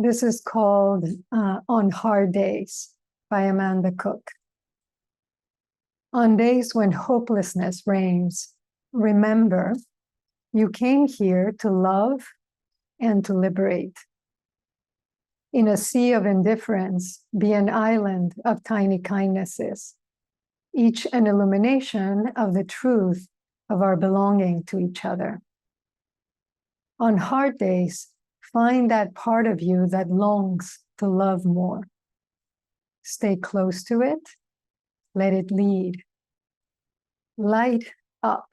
This is called On Hard Days by Cooke. On days when hopelessness reigns, remember, you came here to love and to liberate. In a sea of indifference, be an island of tiny kindnesses, each an illumination of the truth of our belonging to each other. On hard days, find that part of you that longs to love more. Stay close to it, let it lead. Light up.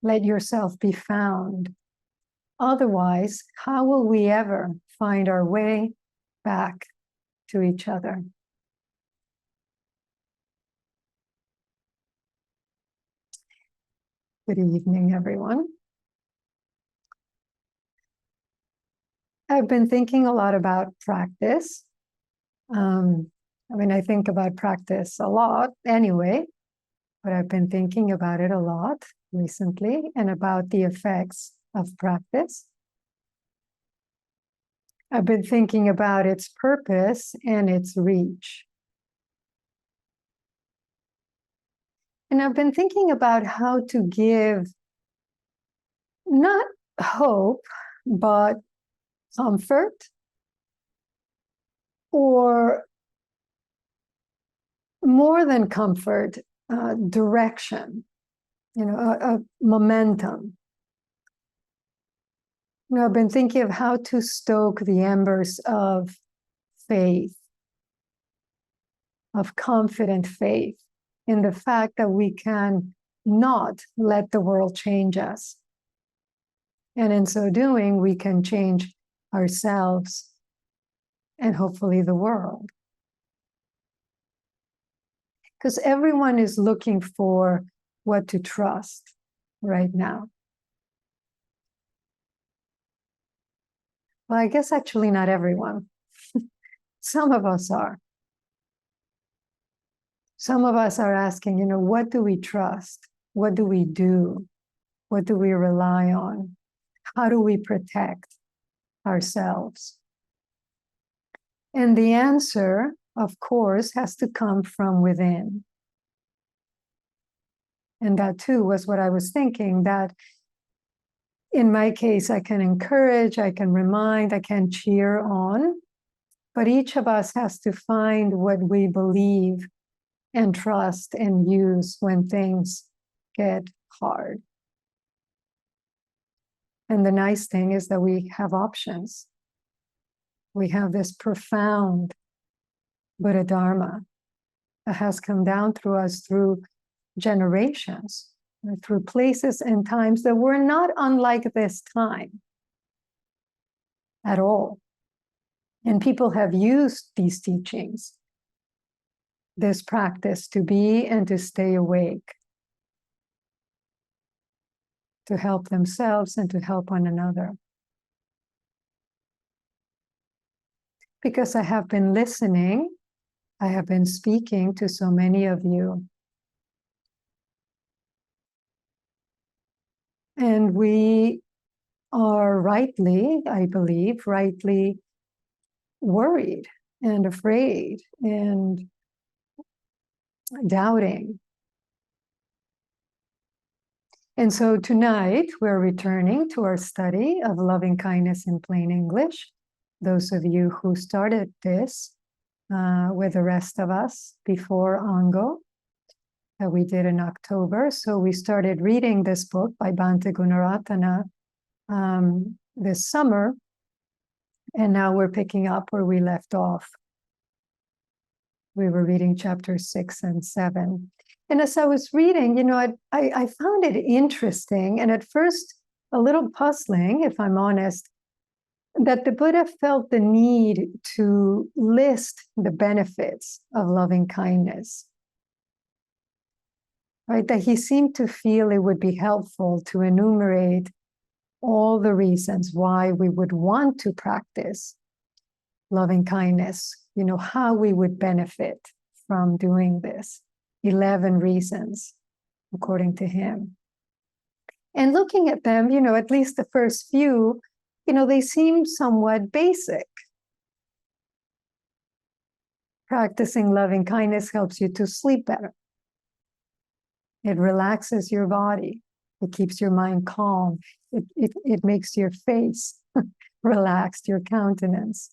Let yourself be found. Otherwise, how will we ever find our way back to each other? Good evening, everyone. I've been thinking a lot about practice. I think about practice a lot anyway, but I've been thinking about it a lot recently and about the effects of practice. I've been thinking about its purpose and its reach. And I've been thinking about how to give not hope, but comfort or more than comfort, direction, a momentum. I've been thinking of how to stoke the embers of faith, of confident faith in the fact that we can not let the world change us. And in so doing, we can change ourselves and hopefully the world. Because everyone is looking for what to trust right now. Well, I guess actually not everyone. Some of us are. Some of us are asking, what do we trust? What do we do? What do we rely on? How do we protect ourselves? And the answer, of course, has to come from within. And that too was what I was thinking, that in my case, I can encourage, I can remind, I can cheer on, but each of us has to find what we believe and trust and use when things get hard. And the nice thing is that we have options. We have this profound Buddha Dharma that has come down through us through generations, through places and times that were not unlike this time at all. And people have used these teachings, this practice, to be and to stay awake, to help themselves and to help one another. Because I have been listening, I have been speaking to so many of you. And we are rightly, I believe, worried and afraid and doubting. And so tonight we're returning to our study of loving kindness in plain English. Those of you who started this with the rest of us before Ango, that we did in October. So we started reading this book by Bhante Gunaratana this summer, and now we're picking up where we left off. We were reading chapters 6 and 7. And as I was reading, I found it interesting, and at first a little puzzling, if I'm honest, that the Buddha felt the need to list the benefits of loving kindness. Right? That he seemed to feel it would be helpful to enumerate all the reasons why we would want to practice loving kindness, how we would benefit from doing this. 11 reasons, according to him. And looking at them, at least the first few, they seem somewhat basic, Practicing loving kindness helps you to sleep better. It relaxes your body. It keeps your mind calm. It makes your face relaxed, your countenance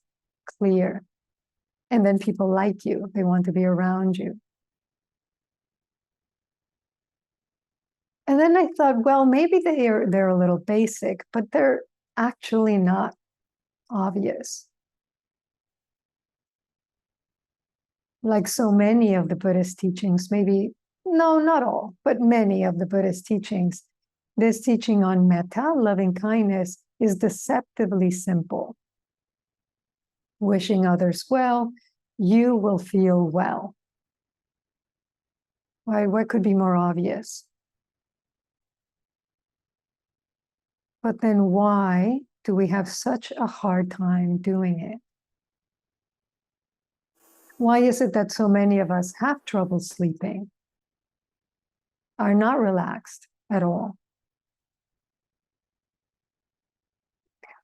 clear. And then people like you. They want to be around you. And then I thought, well, maybe they're a little basic, but they're actually not obvious. Like so many of the Buddhist teachings, maybe, no, not all, but many of the Buddhist teachings, this teaching on metta, loving kindness, is deceptively simple. Wishing others well, you will feel well. Right? What could be more obvious? But then why do we have such a hard time doing it? Why is it that so many of us have trouble sleeping, are not relaxed at all?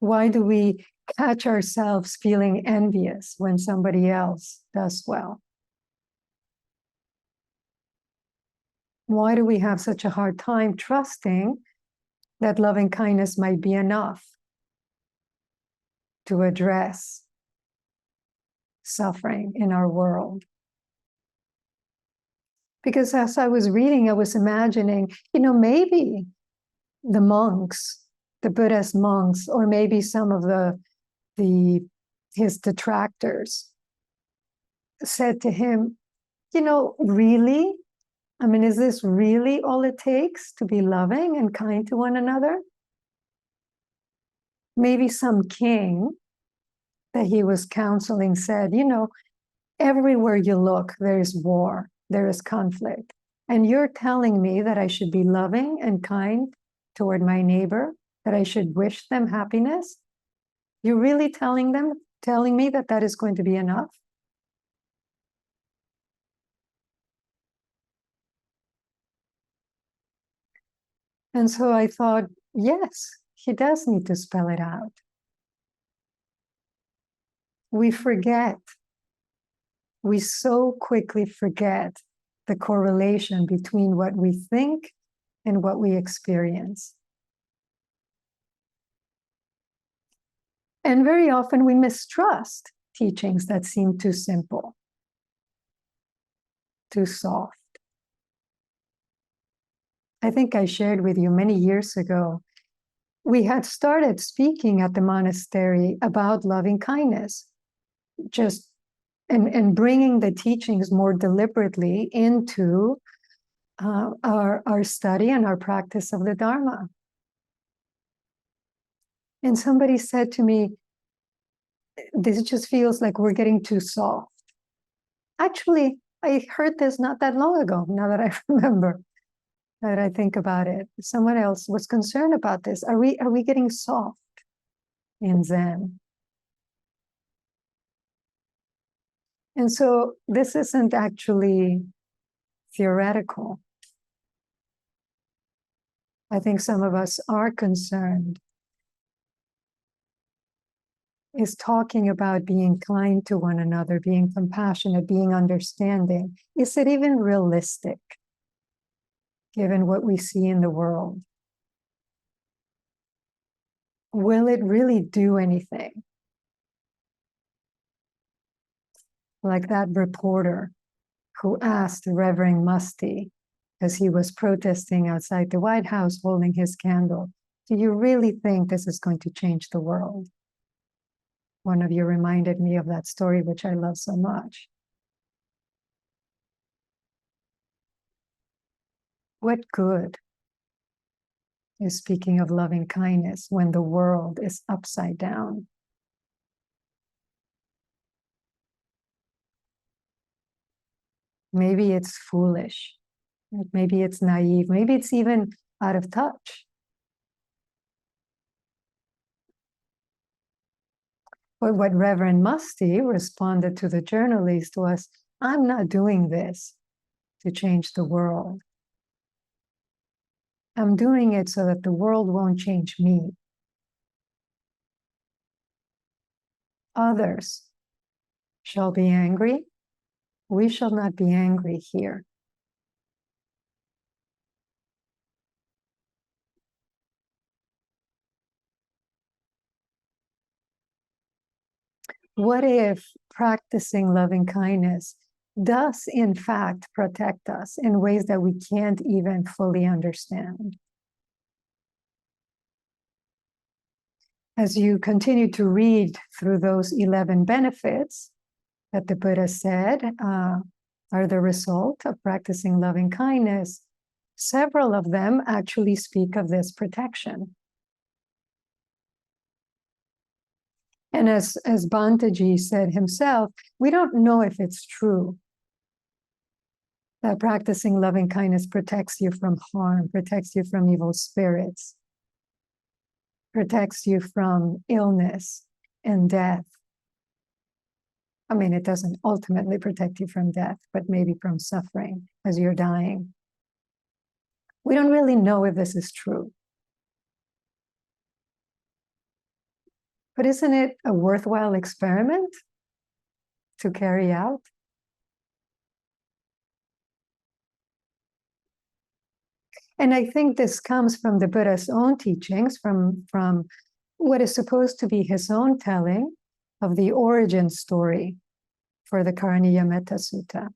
Why do we catch ourselves feeling envious when somebody else does well? Why do we have such a hard time trusting that loving kindness might be enough to address suffering in our world? Because as I was reading, I was imagining, maybe the monks, the Buddhist monks, or maybe some of his detractors said to him, really? I mean, is this really all it takes to be loving and kind to one another? Maybe some king that he was counseling said, everywhere you look, there is war, there is conflict. And you're telling me that I should be loving and kind toward my neighbor, that I should wish them happiness? You're really telling me that that is going to be enough? And so I thought, yes, he does need to spell it out. We forget. We so quickly forget the correlation between what we think and what we experience. And very often we mistrust teachings that seem too simple, too soft. I think I shared with you many years ago, we had started speaking at the monastery about loving kindness, and bringing the teachings more deliberately into our study and our practice of the Dharma. And somebody said to me, this just feels like we're getting too soft. Actually, I heard this not that long ago, now that I remember, that I think about it. Someone else was concerned about this. Are we getting soft in Zen? And so this isn't actually theoretical. I think some of us are concerned, is talking about being kind to one another, being compassionate, being understanding. Is it even realistic, given what we see in the world? Will it really do anything? Like that reporter who asked Reverend Musty, as he was protesting outside the White House holding his candle, do you really think this is going to change the world? One of you reminded me of that story, which I love so much. What good is speaking of loving kindness when the world is upside down? Maybe it's foolish. Maybe it's naive. Maybe it's even out of touch. But what Reverend Musty responded to the journalist was, I'm not doing this to change the world. I'm doing it so that the world won't change me. Others shall be angry, We shall not be angry here. What if practicing loving kindness does, in fact, protect us in ways that we can't even fully understand? As you continue to read through those 11 benefits that the Buddha said are the result of practicing loving kindness, several of them actually speak of this protection. And as Bhantaji said himself, we don't know if it's true that practicing loving kindness protects you from harm, protects you from evil spirits, protects you from illness and death. I mean, it doesn't ultimately protect you from death, but maybe from suffering as you're dying. We don't really know if this is true. But isn't it a worthwhile experiment to carry out? And I think this comes from the Buddha's own teachings, from what is supposed to be his own telling of the origin story for the Karaniya Metta Sutta.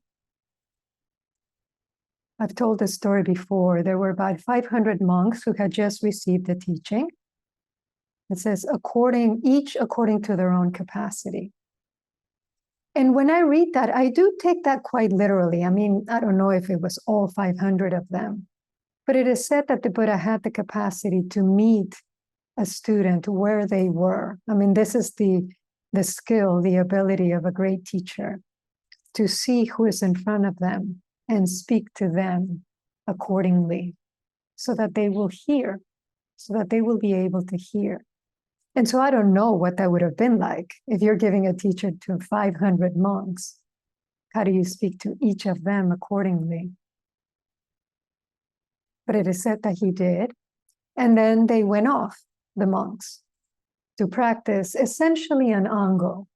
I've told this story before. There were about 500 monks who had just received the teaching. It says, each according to their own capacity. And when I read that, I do take that quite literally. I mean, I don't know if it was all 500 of them, but it is said that the Buddha had the capacity to meet a student where they were. I mean, this is the skill, the ability of a great teacher, to see who is in front of them and speak to them accordingly so that they will hear, so that they will be able to hear. And so I don't know what that would have been like if you're giving a teacher to 500 monks. How do you speak to each of them accordingly? But it is said that he did. And then they went off, the monks, to practice essentially an ango.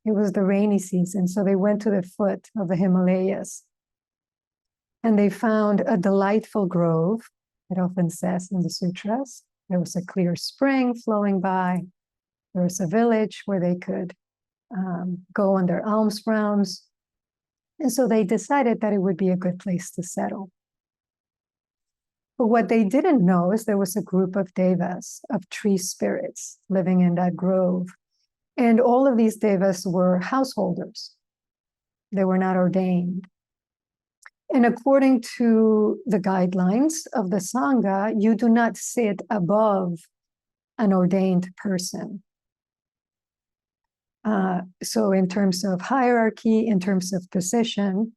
It was the rainy season, so they went to the foot of the Himalayas. And they found a delightful grove, it often says in the sutras. There was a clear spring flowing by. There was a village where they could go on their alms rounds. And so they decided that it would be a good place to settle. But what they didn't know is there was a group of devas, of tree spirits, living in that grove. And all of these devas were householders. They were not ordained. And according to the guidelines of the Sangha, you do not sit above an ordained person. So in terms of hierarchy, in terms of position,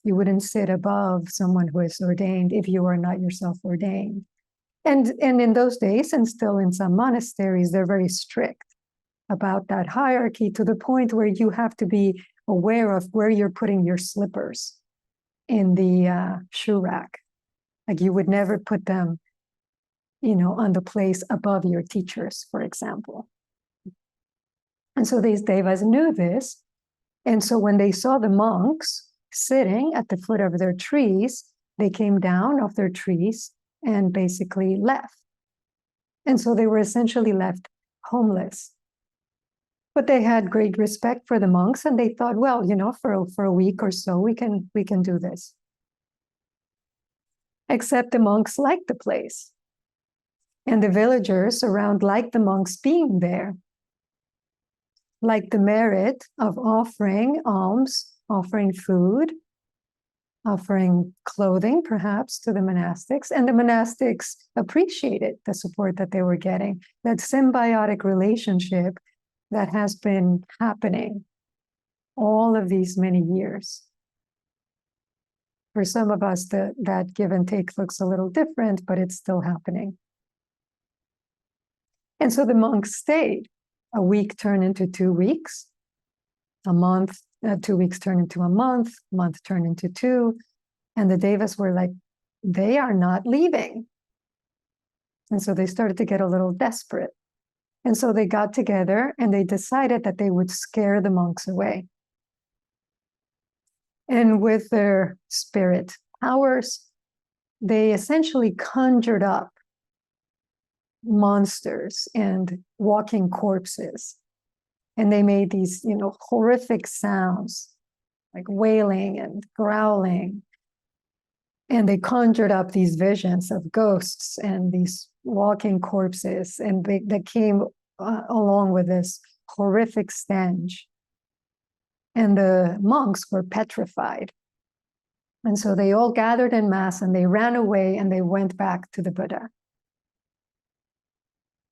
you wouldn't sit above someone who is ordained if you are not yourself ordained. And in those days, and still in some monasteries, they're very strict about that hierarchy, to the point where you have to be aware of where you're putting your slippers in the shoe rack. Like you would never put them, on the place above your teachers, for example. And so these devas knew this. And so when they saw the monks sitting at the foot of their trees, they came down off their trees and basically left. And so they were essentially left homeless. But they had great respect for the monks, and they thought, well, for a week or so, we can do this. Except the monks liked the place. And the villagers around liked the monks being there. Liked the merit of offering alms, offering food, offering clothing, perhaps, to the monastics. And the monastics appreciated the support that they were getting, that symbiotic relationship that has been happening all of these many years. For some of us, that give and take looks a little different, but it's still happening. And so the monks stayed. A week turned into 2 weeks. A month, 2 weeks turned into a month turned into 2. And the devas were like, they are not leaving. And so they started to get a little desperate. And so they got together and they decided that they would scare the monks away. And with their spirit powers, they essentially conjured up monsters and walking corpses. And they made these, horrific sounds like wailing and growling. And they conjured up these visions of ghosts and these walking corpses. And that came along with this horrific stench. And the monks were petrified. And so they all gathered in mass and they ran away and they went back to the Buddha.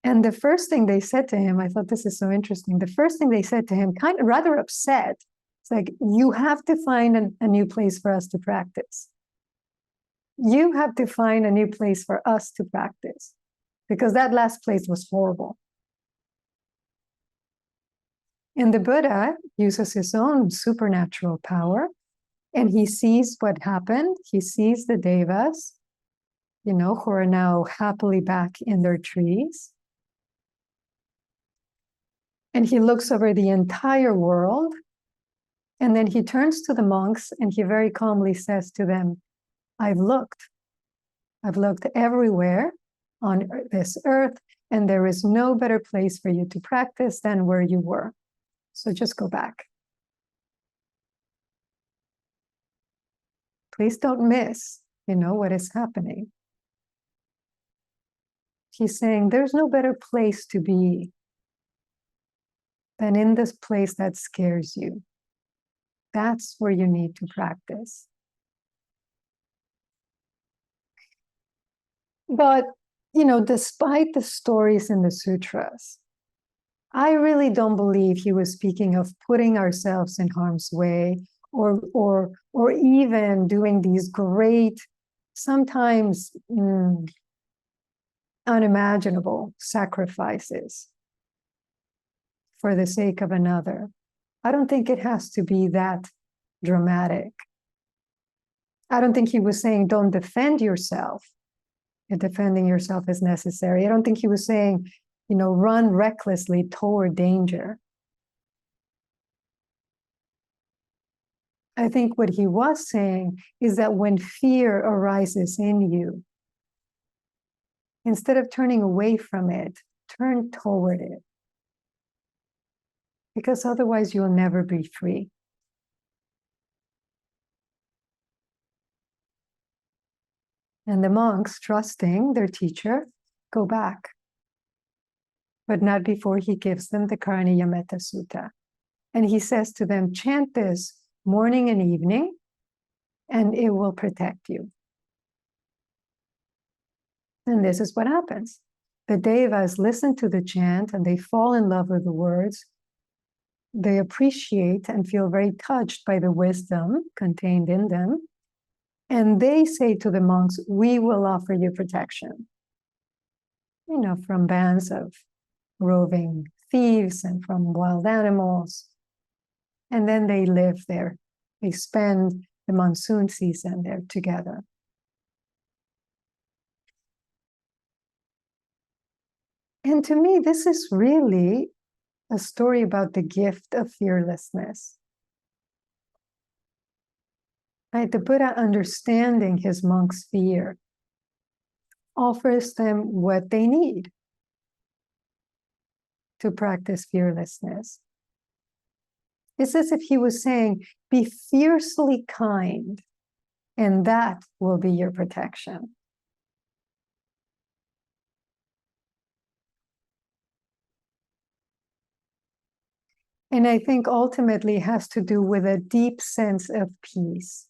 And the first thing they said to him, I thought this is so interesting. The first thing they said to him, kind of rather upset, it's like, you have to find a new place for us to practice. You have to find a new place for us to practice, because that last place was horrible. And the Buddha uses his own supernatural power, and he sees what happened. He sees the devas, who are now happily back in their trees. And he looks over the entire world, and then he turns to the monks and he very calmly says to them, I've looked everywhere on this earth, and there is no better place for you to practice than where you were. So just go back. Please don't miss, what is happening. He's saying there's no better place to be than in this place that scares you. That's where you need to practice. But, despite the stories in the sutras, I really don't believe he was speaking of putting ourselves in harm's way or even doing these great, sometimes unimaginable sacrifices for the sake of another. I don't think it has to be that dramatic. I don't think he was saying don't defend yourself if defending yourself is necessary. I don't think he was saying, run recklessly toward danger. I think what he was saying is that when fear arises in you, instead of turning away from it, turn toward it. Because otherwise you'll never be free. And the monks, trusting their teacher, go back. But not before he gives them the Karniyametta Sutta. And he says to them, chant this morning and evening, and it will protect you. And this is what happens. The devas listen to the chant and they fall in love with the words. They appreciate and feel very touched by the wisdom contained in them. And they say to the monks, we will offer you protection. From bands of roving thieves and from wild animals. And then they live there. They spend the monsoon season there together. And to me, this is really a story about the gift of fearlessness. Right? The Buddha, understanding his monks' fear, offers them what they need to practice fearlessness. It's as if he was saying, be fiercely kind, and that will be your protection. And I think ultimately it has to do with a deep sense of peace.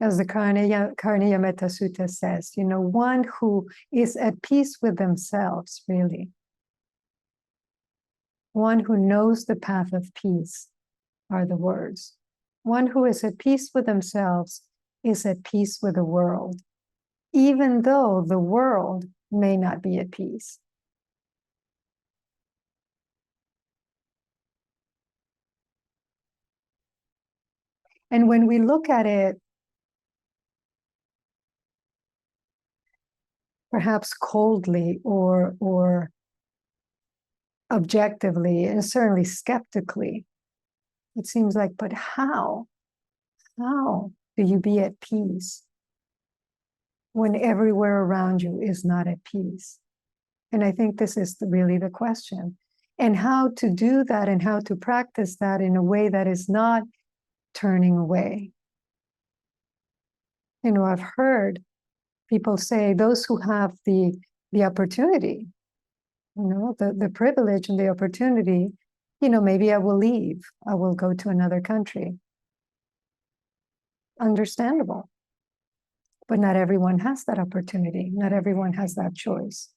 As the Karniyametta Sutta says, one who is at peace with themselves, really. One who knows the path of peace are the words. One who is at peace with themselves is at peace with the world, even though the world may not be at peace. And when we look at it, perhaps coldly or objectively, and certainly skeptically, It seems like, but how? How do you be at peace when everywhere around you is not at peace? And I think this is really the question. And how to do that and how to practice that in a way that is not turning away. You know, I've heard people say those who have the opportunity, you know, the privilege and the opportunity, you know, maybe I will leave, I will go to another country. Understandable. But not everyone has that opportunity. Not everyone has that choice.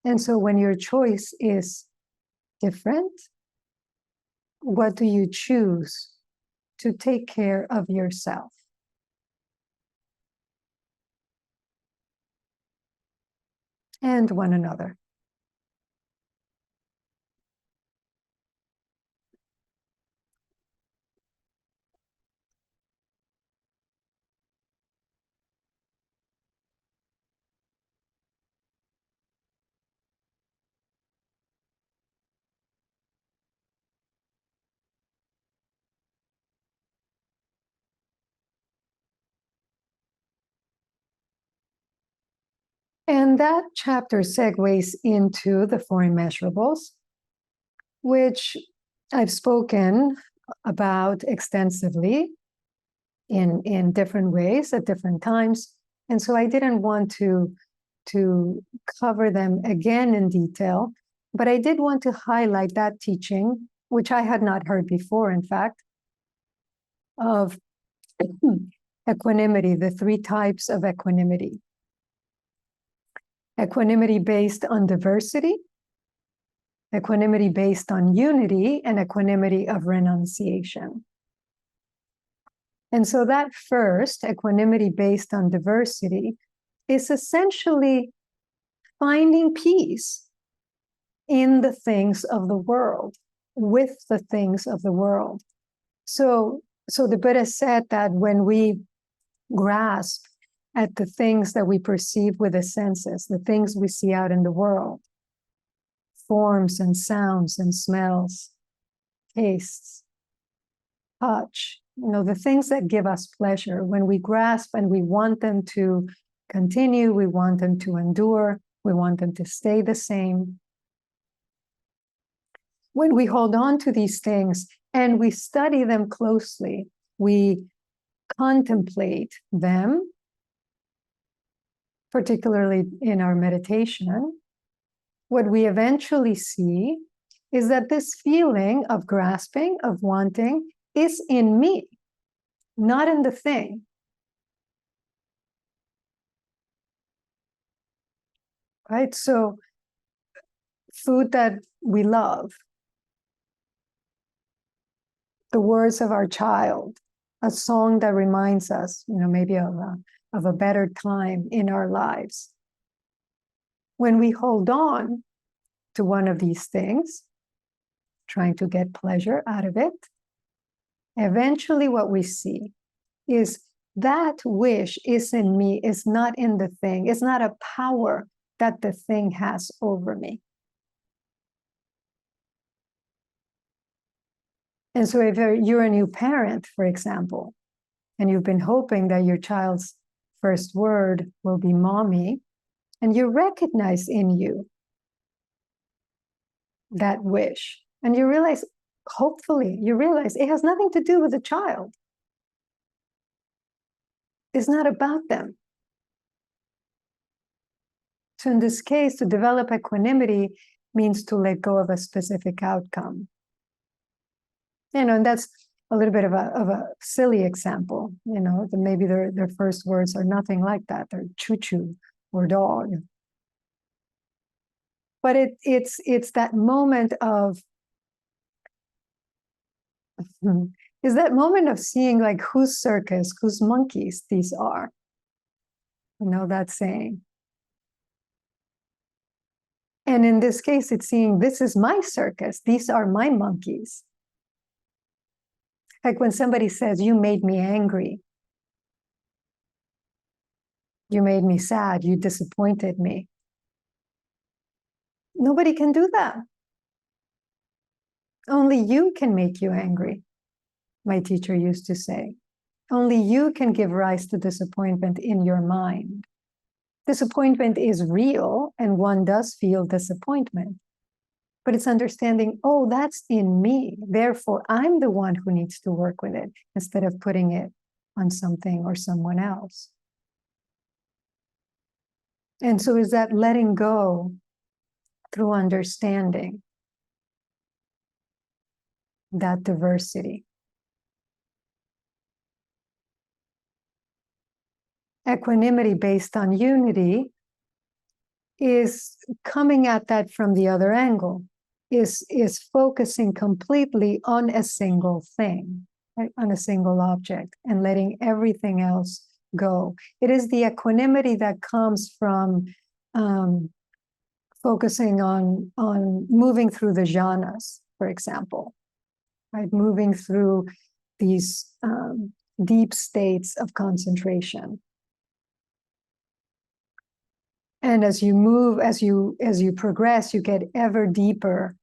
And so when your choice is different, what do you choose to take care of yourself? And one another. And that chapter segues into the four immeasurables, which I've spoken about extensively in different ways at different times. And so I didn't want to cover them again in detail, but I did want to highlight that teaching, which I had not heard before, in fact, of equanimity, the three types of equanimity. Equanimity based on diversity, equanimity based on unity, and equanimity of renunciation. And so that first, equanimity based on diversity, is essentially finding peace in the things of the world, with the things of the world. So the Buddha said that when we grasp at the things that we perceive with the senses, the things we see out in the world, forms and sounds and smells, tastes, touch, you know, the things that give us pleasure, when we grasp and we want them to continue, we want them to endure, we want them to stay the same. When we hold on to these things and we study them closely, we contemplate them, particularly in our meditation, what we eventually see is that this feeling of grasping, of wanting, is in me, not in the thing. Right? So, food that we love, the words of our child, a song that reminds us, you know, maybe of a better time in our lives. When we hold on to one of these things, trying to get pleasure out of it, eventually what we see is that wish is in me, is not in the thing, it's not a power that the thing has over me. And so if you're a new parent, for example, and you've been hoping that your child's first word will be mommy, and you recognize in you that wish, and you realize, hopefully, you realize it has nothing to do with the child. It's not about them. So in this case, to develop equanimity means to let go of a specific outcome. You know, and that's a little bit of a silly example. You know, maybe their first words are nothing like that. They're choo-choo or dog. But it's that moment of is that moment of seeing like whose circus, whose monkeys these are. You know that saying. And in this case, it's seeing this is my circus. These are my monkeys. Like when somebody says, you made me angry. You made me sad. You disappointed me. Nobody can do that. Only you can make you angry, my teacher used to say. Only you can give rise to disappointment in your mind. Disappointment is real, and one does feel disappointment. But it's understanding, oh, that's in me. Therefore, I'm the one who needs to work with it instead of putting it on something or someone else. And so is that letting go through understanding that diversity. Equanimity based on unity is coming at that from the other angle, is focusing completely on a single thing, right? On a single object, and letting everything else go. It is the equanimity that comes from focusing on moving through the jhanas, for example, right? Moving through these deep states of concentration. And as you move, as you progress, you get ever deeper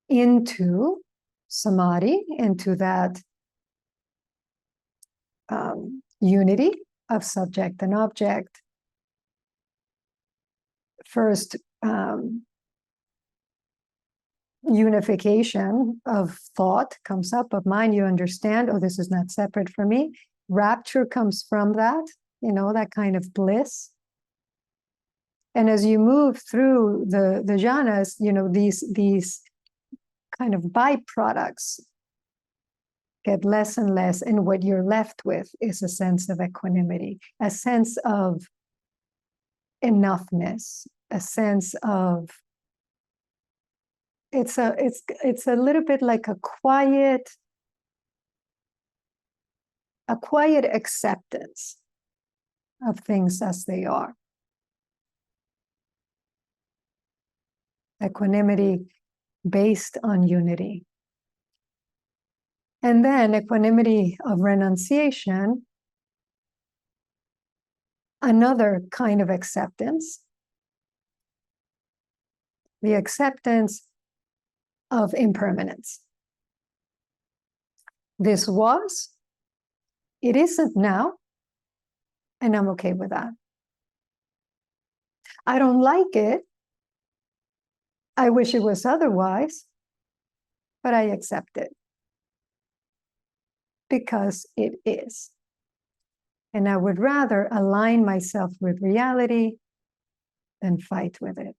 into samadhi, into that unity of subject and object. First, unification of thought comes up, of mind. You understand, oh, this is not separate from me. Rapture comes from that, that kind of bliss. And as you move through the jhanas, these kind of byproducts get less and less, and what you're left with is a sense of equanimity, a sense of enoughness, a sense of it's a little bit like a quiet acceptance of things as they are. Equanimity based on unity. And then equanimity of renunciation, another kind of acceptance, the acceptance of impermanence. This was, it isn't now, and I'm okay with that. I don't like it. I wish it was otherwise, but I accept it because it is. And I would rather align myself with reality than fight with it.